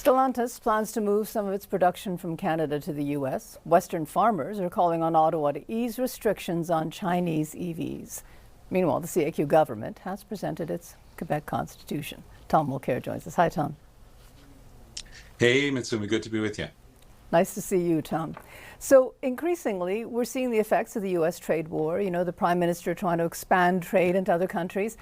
Stellantis plans to move some of its production from Canada to the U.S. Western farmers are calling on Ottawa to ease restrictions on Chinese EVs. Meanwhile, the CAQ government has presented its Quebec Constitution. Tom Mulcair joins us. Hi, Tom. Hey, Mitsumi, good to be with you. Nice to see you, Tom. So increasingly, we're seeing the effects of the U.S. trade war. You know, the Prime Minister trying to expand trade into other countries.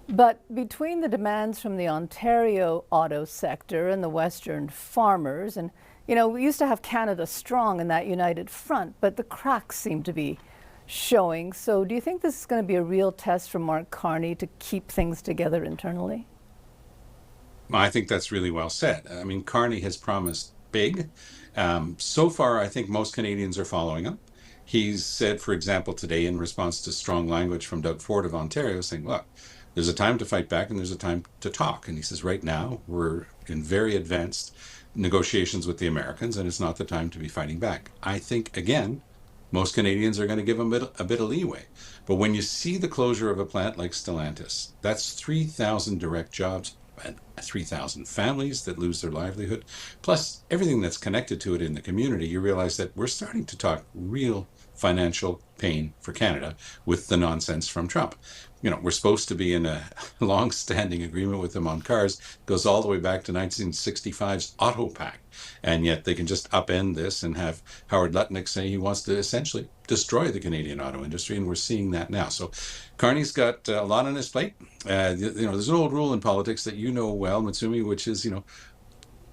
But between the demands from the Ontario auto sector and the Western farmers, and, you know, we used to have Canada strong in that united front, but the cracks seem to be showing. So do you think this is going to be a real test for Mark Carney to keep things together internally? I think that's really well said. I mean, Carney has promised big. So far, I think most Canadians are following him. He's said, for example, today in response to strong language from Doug Ford of Ontario, saying, look, there's a time to fight back and there's a time to talk. And he says, right now, we're in very advanced negotiations with the Americans, and it's not the time to be fighting back. I think, again, most Canadians are going to give him a bit of leeway. But when you see the closure of a plant like Stellantis, that's 3,000 direct jobs and 3,000 families that lose their livelihood, plus everything that's connected to it in the community, you realize that we're starting to talk real financial pain for Canada with the nonsense from Trump. You know, we're supposed to be in a long-standing agreement with them on cars, goes all the way back to 1965's Auto Pact, and yet they can just upend this and have Howard Lutnick say he wants to essentially destroy the Canadian auto industry, and we're seeing that now. So Carney's got a lot on his plate. There's an old rule in politics that you know well, Mitsumi, which is,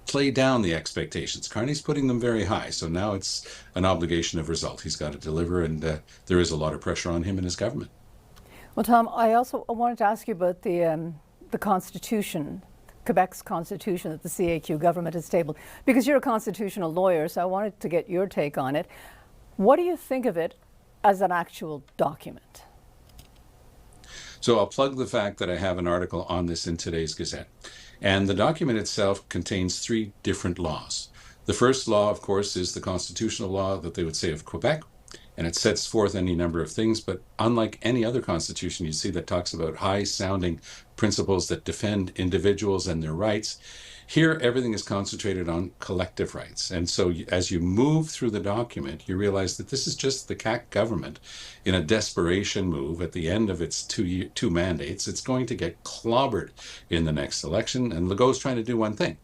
play down the expectations. Carney's putting them very high, so now it's an obligation of result. He's got to deliver, and there is a lot of pressure on him and his government. Well, Tom, I also wanted to ask you about the Constitution, Quebec's Constitution that the CAQ government has tabled, because you're a constitutional lawyer, so I wanted to get your take on it. What do you think of it as an actual document? So I'll plug the fact that I have an article on this in today's Gazette. And the document itself contains 3 different laws. The first law, of course, is the constitutional law that they would say of Quebec, and it sets forth any number of things, but unlike any other constitution you see that talks about high-sounding principles that defend individuals and their rights, here everything is concentrated on collective rights. And so as you move through the document, you realize that this is just the CAQ government in a desperation move at the end of its two mandates. It's going to get clobbered in the next election, and Legault's trying to do one thing.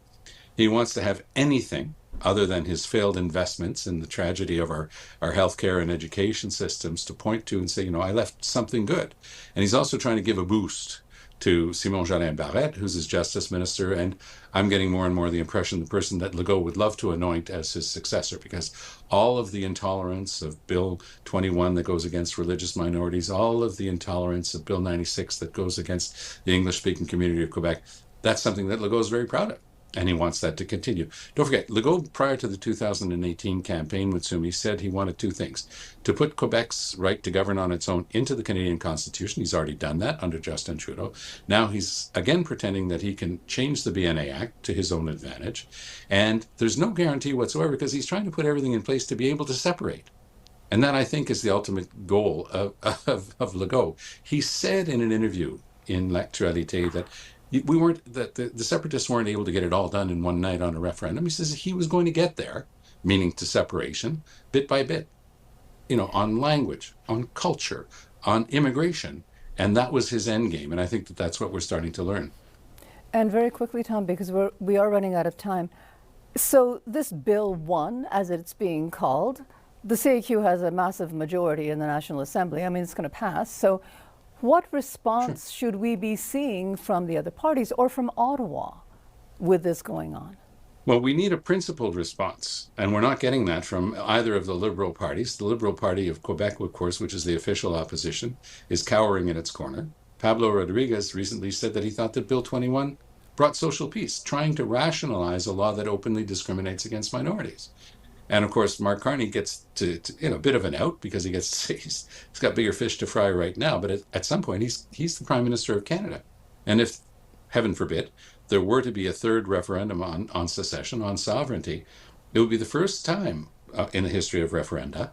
He wants to have anything other than his failed investments in the tragedy of our healthcare and education systems to point to and say, I left something good. And he's also trying to give a boost to Simon Jolin Barrette, who's his justice minister, and I'm getting more and more the impression the person that Legault would love to anoint as his successor, because all of the intolerance of Bill 21 that goes against religious minorities, all of the intolerance of Bill 96 that goes against the English-speaking community of Quebec, that's something that Legault is very proud of. And he wants that to continue. Don't forget, Legault, prior to the 2018 campaign, Mitsumi said he wanted 2 things. To put Quebec's right to govern on its own into the Canadian Constitution. He's already done that under Justin Trudeau. Now he's again pretending that he can change the BNA Act to his own advantage. And there's no guarantee whatsoever, because he's trying to put everything in place to be able to separate. And that, I think, is the ultimate goal of Legault. He said in an interview in L'Actualité that the separatists weren't able to get it all done in one night on a referendum. He says he was going to get there, meaning to separation, bit by bit, on language, on culture, on immigration. And that was his end game. And I think that that's what we're starting to learn. And very quickly, Tom, because we are running out of time. So this Bill 1, as it's being called, the CAQ has a massive majority in the National Assembly. I mean, it's going to pass. So what response should we be seeing from the other parties or from Ottawa with this going on? Well, we need a principled response, and we're not getting that from either of the Liberal parties. The Liberal Party of Quebec, of course, which is the official opposition, is cowering in its corner. Pablo Rodriguez recently said that he thought that Bill 21 brought social peace, trying to rationalize a law that openly discriminates against minorities. And of course, Mark Carney gets to a bit of an out, because he gets to say he's got bigger fish to fry right now. But at some point, he's the Prime Minister of Canada. And if, heaven forbid, there were to be a 3rd referendum on secession, on sovereignty, it would be the first time in the history of referenda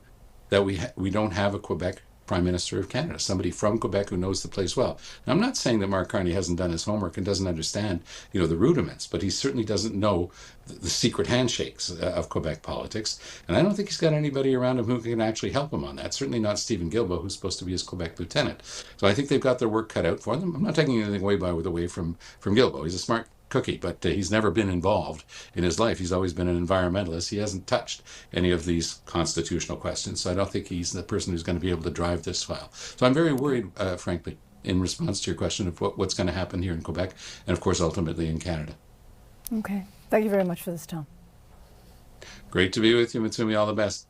that we don't have a Quebec Prime Minister of Canada, somebody from Quebec who knows the place well. Now, I'm not saying that Mark Carney hasn't done his homework and doesn't understand, the rudiments, but he certainly doesn't know the secret handshakes of Quebec politics. And I don't think he's got anybody around him who can actually help him on that. Certainly not Stephen Guilbeault, who's supposed to be his Quebec lieutenant. So I think they've got their work cut out for them. I'm not taking anything away from Guilbeault. He's a smart cookie, but he's never been involved in his life. He's always been an environmentalist. He hasn't touched any of these constitutional questions. So I don't think he's the person who's going to be able to drive this file. So I'm very worried, frankly, in response to your question of what's going to happen here in Quebec and, of course, ultimately in Canada. Okay. Thank you very much for this, Tom. Great to be with you, Mitsumi. All the best.